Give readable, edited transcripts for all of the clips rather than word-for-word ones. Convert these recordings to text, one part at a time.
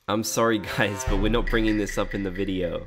I'm sorry guys, but we're not bringing this up in the video.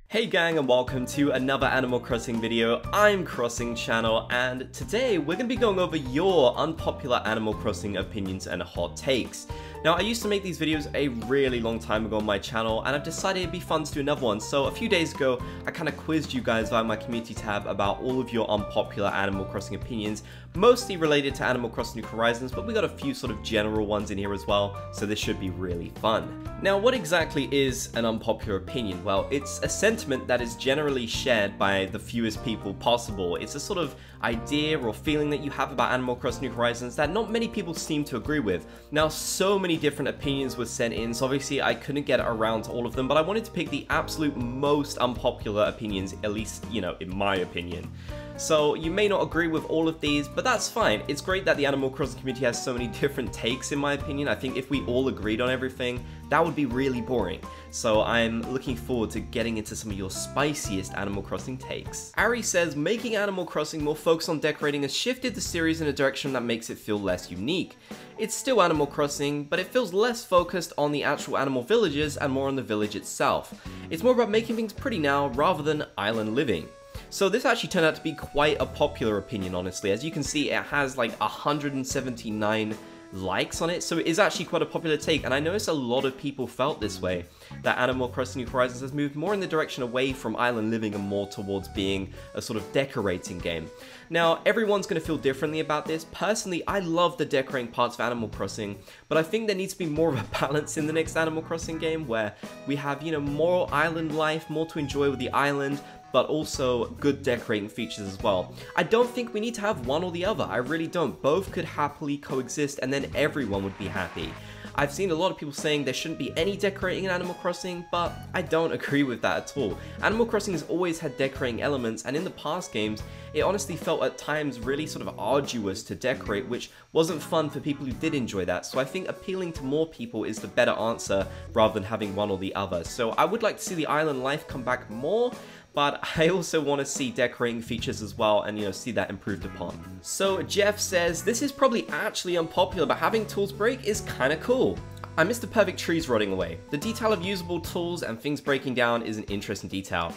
Hey gang, and welcome to another Animal Crossing video. I'm Crossing Channel, and today we're going to be going over your unpopular Animal Crossing opinions and hot takes. Now, I used to make these videos a really long time ago on my channel, and I've decided it'd be fun to do another one. So a few days ago, I kind of quizzed you guys via my community tab about all of your unpopular Animal Crossing opinions, mostly related to Animal Crossing New Horizons, but we got a few sort of general ones in here as well, so this should be really fun. Now, what exactly is an unpopular opinion? Well, it's a sentiment that is generally shared by the fewest people possible. It's a sort of idea or feeling that you have about Animal Crossing New Horizons that not many people seem to agree with. Now, so many different opinions were sent in, so obviously I couldn't get around to all of them, but I wanted to pick the absolute most unpopular opinions, at least, you know, in my opinion. So you may not agree with all of these, but that's fine. It's great that the Animal Crossing community has so many different takes, in my opinion. I think if we all agreed on everything, that would be really boring. So I'm looking forward to getting into some of your spiciest Animal Crossing takes. Ari says, making Animal Crossing more focused on decorating has shifted the series in a direction that makes it feel less unique. It's still Animal Crossing, but it feels less focused on the actual animal villages and more on the village itself. It's more about making things pretty now rather than island living. So this actually turned out to be quite a popular opinion, honestly. As you can see, it has like 179 likes on it, so it is actually quite a popular take, and I noticed a lot of people felt this way, that Animal Crossing New Horizons has moved more in the direction away from island living and more towards being a sort of decorating game. Now, everyone's going to feel differently about this. Personally, I love the decorating parts of Animal Crossing, but I think there needs to be more of a balance in the next Animal Crossing game where we have, you know, more island life, more to enjoy with the island, but also good decorating features as well. I don't think we need to have one or the other. I really don't. Both could happily coexist and then everyone would be happy. I've seen a lot of people saying there shouldn't be any decorating in Animal Crossing, but I don't agree with that at all. Animal Crossing has always had decorating elements, and in the past games, it honestly felt at times really sort of arduous to decorate, which wasn't fun for people who did enjoy that. So I think appealing to more people is the better answer rather than having one or the other. So I would like to see the island life come back more, but I also want to see decorating features as well and, you know, see that improved upon. So Jeff says, this is probably actually unpopular, but having tools break is kind of cool. I miss the perfect trees rotting away. The detail of usable tools and things breaking down is an interesting detail.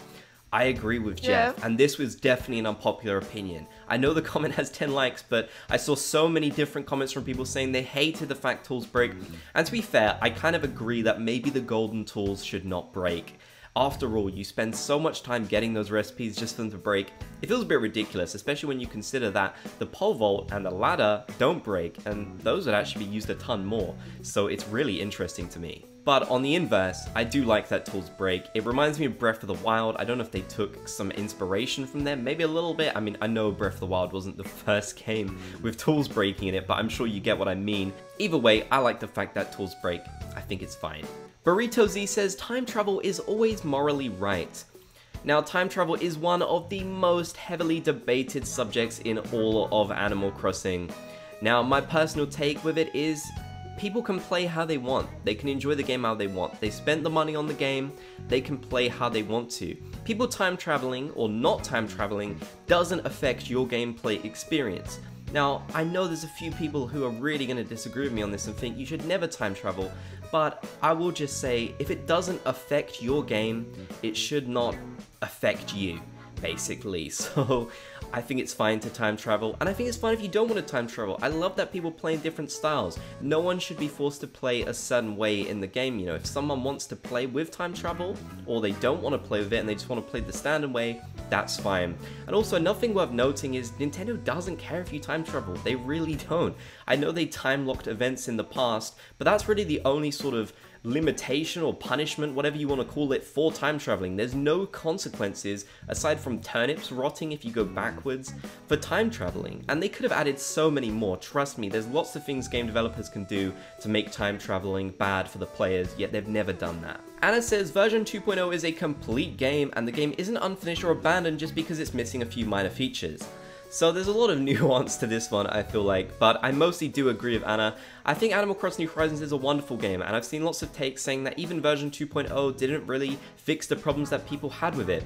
I agree with Jeff, and this was definitely an unpopular opinion. I know the comment has 10 likes, but I saw so many different comments from people saying they hated the fact tools break, and to be fair, I kind of agree that maybe the golden tools should not break. After all, you spend so much time getting those recipes just for them to break. It feels a bit ridiculous, especially when you consider that the pole vault and the ladder don't break, and those would actually be used a ton more, so it's really interesting to me. But on the inverse, I do like that tools break. It reminds me of Breath of the Wild. I don't know if they took some inspiration from them, maybe a little bit. I mean, I know Breath of the Wild wasn't the first game with tools breaking in it, but I'm sure you get what I mean. Either way, I like the fact that tools break. I think it's fine. Burrito Z says, time travel is always morally right. Now, time travel is one of the most heavily debated subjects in all of Animal Crossing. Now, my personal take with it is, people can play how they want. They can enjoy the game how they want. They spent the money on the game, they can play how they want to. People time traveling or not time traveling doesn't affect your gameplay experience. Now, I know there's a few people who are really going to disagree with me on this and think you should never time travel, but I will just say, if it doesn't affect your game, it should not affect you, basically. So I think it's fine to time travel, and I think it's fine if you don't want to time travel. I love that people play in different styles. No one should be forced to play a certain way in the game. You know, if someone wants to play with time travel, or they don't want to play with it and they just want to play the standard way, that's fine. And also, another thing worth noting is Nintendo doesn't care if you time travel. They really don't. I know they time-locked events in the past, but that's really the only sort of limitation or punishment, whatever you want to call it, for time traveling. There's no consequences aside from turnips rotting if you go backwards for time traveling, and they could have added so many more. Trust me, there's lots of things game developers can do to make time traveling bad for the players, yet they've never done that. Anna says version 2.0 is a complete game and the game isn't unfinished or abandoned just because it's missing a few minor features. So there's a lot of nuance to this one, I feel like, but I mostly do agree with Anna. I think Animal Crossing New Horizons is a wonderful game, and I've seen lots of takes saying that even version 2.0 didn't really fix the problems that people had with it.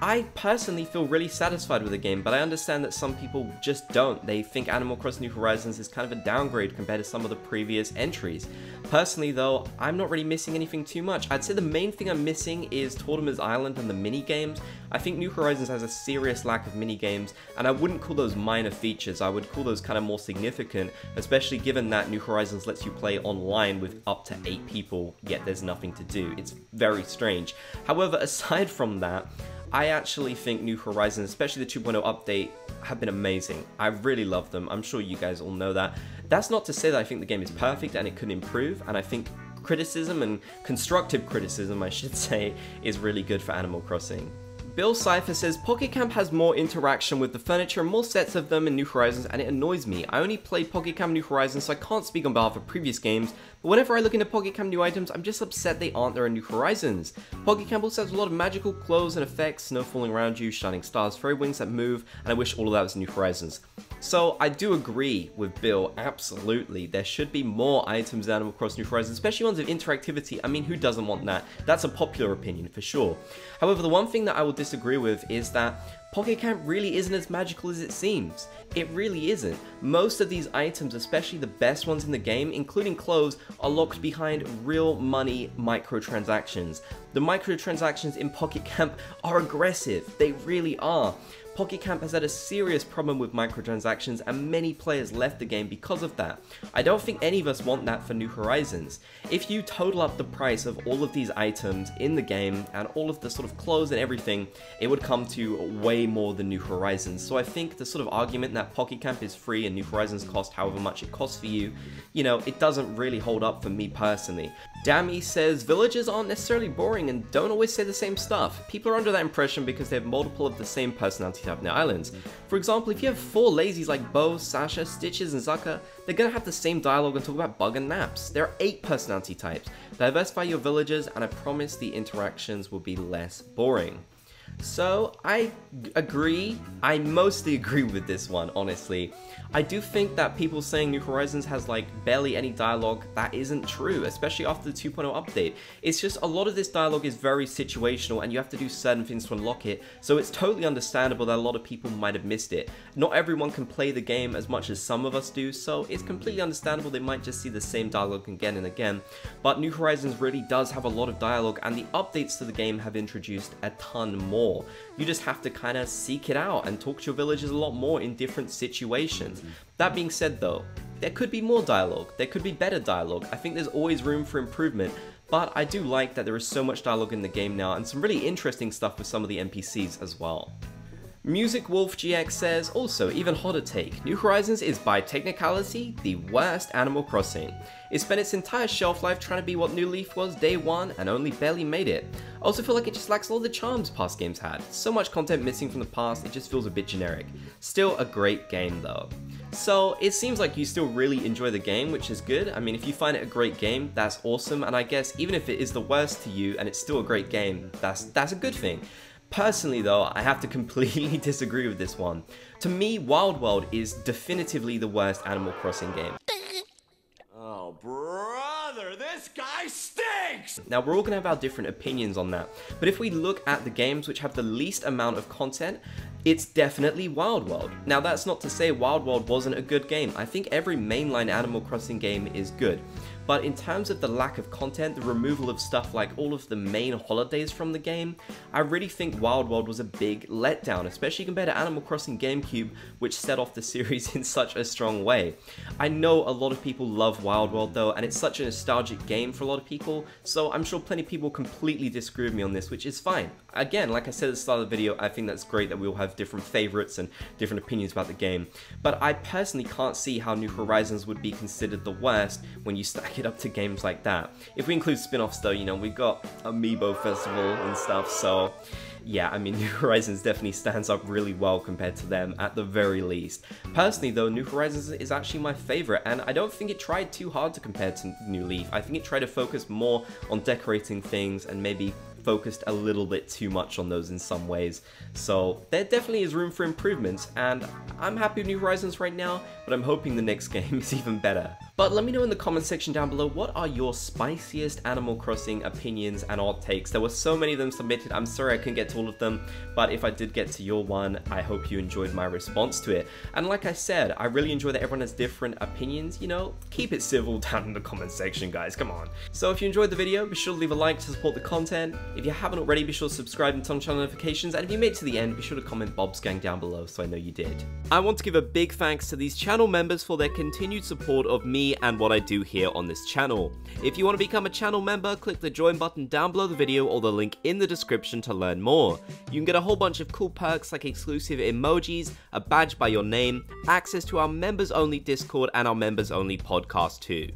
I personally feel really satisfied with the game, but I understand that some people just don't. They think Animal Crossing New Horizons is kind of a downgrade compared to some of the previous entries. Personally though, I'm not really missing anything too much. I'd say the main thing I'm missing is Tortimer's Island and the mini-games. I think New Horizons has a serious lack of mini-games, and I wouldn't call those minor features, I would call those kind of more significant, especially given that New Horizons lets you play online with up to 8 people, yet there's nothing to do. It's very strange. However, aside from that, I actually think New Horizons, especially the 2.0 update, have been amazing. I really love them. I'm sure you guys all know that. That's not to say that I think the game is perfect and it could improve, and I think criticism, and constructive criticism I should say, is really good for Animal Crossing. Bill Cypher says, Pocket Camp has more interaction with the furniture and more sets of them in New Horizons, and it annoys me. I only played Pocket Camp New Horizons, so I can't speak on behalf of previous games, but whenever I look into Pocket Camp new items, I'm just upset they aren't there in New Horizons. Pocket Camp also has a lot of magical clothes and effects, snow falling around you, shining stars, fairy wings that move, and I wish all of that was in New Horizons. So I do agree with Bill, absolutely. There should be more items in Animal Crossing New Horizons, especially ones of interactivity. I mean, who doesn't want that? That's a popular opinion for sure. However, the one thing that I will disagree with is that Pocket Camp really isn't as magical as it seems. It really isn't. Most of these items, especially the best ones in the game, including clothes, are locked behind real money microtransactions. The microtransactions in Pocket Camp are aggressive, they really are. Pocket Camp has had a serious problem with microtransactions, and many players left the game because of that. I don't think any of us want that for New Horizons. If you total up the price of all of these items in the game and all of the sort of clothes and everything, it would come to way more than New Horizons. So I think the sort of argument that Pocket Camp is free and New Horizons cost however much it costs for you, it doesn't really hold up for me personally. Dammy says, villagers aren't necessarily boring and don't always say the same stuff. People are under that impression because they have multiple of the same personality type in their islands. For example, if you have 4 lazies like Bo, Sasha, Stitches, and Zucker, they're gonna have the same dialogue and talk about bug and naps. There are 8 personality types. Diversify your villagers and I promise the interactions will be less boring. So, I agree. I mostly agree with this one, honestly. I do think that people saying New Horizons has like barely any dialogue, that isn't true, especially after the 2.0 update. It's just a lot of this dialogue is very situational and you have to do certain things to unlock it, so it's totally understandable that a lot of people might have missed it. Not everyone can play the game as much as some of us do, so it's completely understandable they might just see the same dialogue again and again, but New Horizons really does have a lot of dialogue, and the updates to the game have introduced a ton more. You just have to kind of seek it out and talk to your villagers a lot more in different situations. That being said though, there could be more dialogue, there could be better dialogue. I think there's always room for improvement, but I do like that there is so much dialogue in the game now and some really interesting stuff with some of the NPCs as well. Music Wolf GX says, also, even hotter take, New Horizons is by technicality the worst Animal Crossing. It spent its entire shelf life trying to be what New Leaf was day 1 and only barely made it. I also feel like it just lacks all the charms past games had. So much content missing from the past, it just feels a bit generic. Still a great game though. So it seems like you still really enjoy the game, which is good. I mean, if you find it a great game, that's awesome, and I guess even if it is the worst to you and it's still a great game, that's a good thing. Personally though, I have to completely disagree with this one. To me, Wild World is definitively the worst Animal Crossing game. Oh brother, this guy stinks! Now we're all gonna have our different opinions on that, but if we look at the games which have the least amount of content, it's definitely Wild World. Now that's not to say Wild World wasn't a good game. I think every mainline Animal Crossing game is good. But in terms of the lack of content, the removal of stuff like all of the main holidays from the game, I really think Wild World was a big letdown, especially compared to Animal Crossing GameCube, which set off the series in such a strong way. I know a lot of people love Wild World though, and it's such a nostalgic game for a lot of people, so I'm sure plenty of people completely disagree with me on this, which is fine. Again, like I said at the start of the video, I think that's great that we all have different favorites and different opinions about the game, but I personally can't see how New Horizons would be considered the worst when you stack it up to games like that. If we include spin-offs though, we've got Amiibo Festival and stuff, so yeah, I mean, New Horizons definitely stands up really well compared to them at the very least. Personally though, New Horizons is actually my favorite, and I don't think it tried too hard to compare to New Leaf. I think it tried to focus more on decorating things and maybe focused a little bit too much on those in some ways. So there definitely is room for improvements, and I'm happy with New Horizons right now, but I'm hoping the next game is even better. But let me know in the comment section down below, what are your spiciest Animal Crossing opinions and odd takes? There were so many of them submitted, I'm sorry I couldn't get to all of them, but if I did get to your one, I hope you enjoyed my response to it. And like I said, I really enjoy that everyone has different opinions, you know, keep it civil down in the comment section, guys, come on. So if you enjoyed the video, be sure to leave a like to support the content. If you haven't already, be sure to subscribe and turn on channel notifications, and if you made it to the end, be sure to comment Bob's Gang down below so I know you did. I want to give a big thanks to these channel members for their continued support of me and what I do here on this channel. If you want to become a channel member, click the join button down below the video or the link in the description to learn more. You can get a whole bunch of cool perks like exclusive emojis, a badge by your name, access to our members only Discord and our members only podcast too.